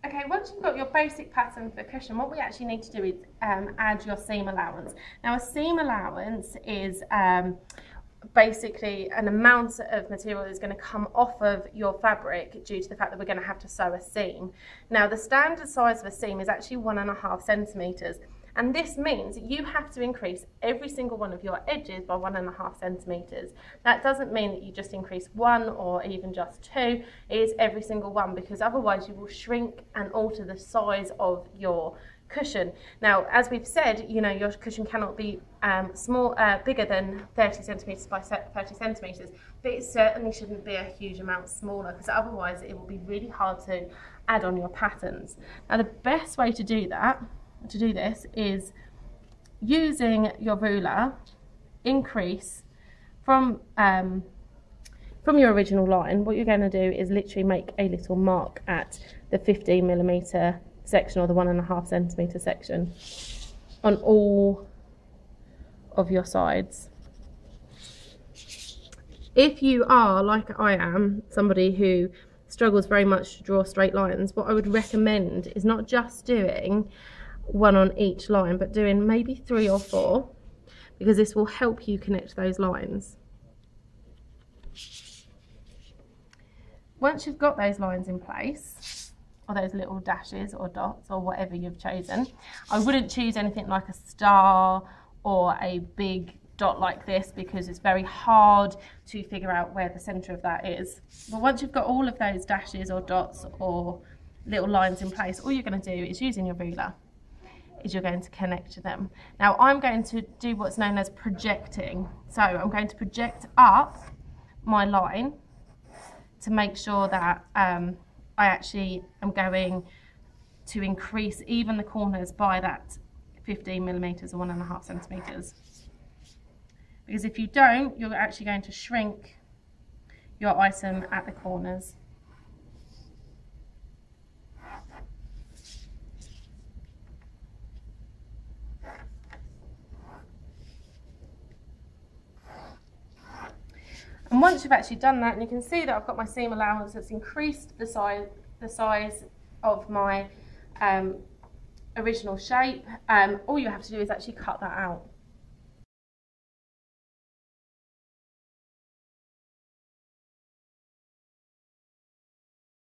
Okay, once you've got your basic pattern for the cushion, what we actually need to do is add your seam allowance. Now, a seam allowance is basically an amount of material is going to come off of your fabric due to the fact that we're going to have to sew a seam. Now, the standard size of a seam is actually 1.5 centimetres. And this means that you have to increase every single one of your edges by 1.5 centimetres. That doesn't mean that you just increase one or even just two. It is every single one, because otherwise you will shrink and alter the size of your cushion. Now, as we've said, you know, your cushion cannot be bigger than 30 centimetres by 30 centimetres, but it certainly shouldn't be a huge amount smaller, because otherwise it will be really hard to add on your patterns. Now, the best way to do this is using your ruler, increase from your original line. What you're going to do is literally make a little mark at the 15mm section, or the 1.5 centimetre section, on all of your sides. If you are, like I am, somebody who struggles very much to draw straight lines, what I would recommend is not just doing one on each line, but doing maybe 3 or 4, because this will help you connect those lines. Once you've got those lines in place, or those little dashes or dots or whatever you've chosen, I wouldn't choose anything like a star or a big dot like this, because it's very hard to figure out where the centre of that is. But once you've got all of those dashes or dots or little lines in place, all you're going to do is, using your ruler, is you're going to connect them. Now, I'm going to do what's known as projecting. So I'm going to project up my line to make sure that I actually am going to increase even the corners by that 15mm or 1.5 centimetres. Because if you don't, you're actually going to shrink your item at the corners. And once you've actually done that, and you can see that I've got my seam allowance that's increased the size of my original shape, all you have to do is actually cut that out.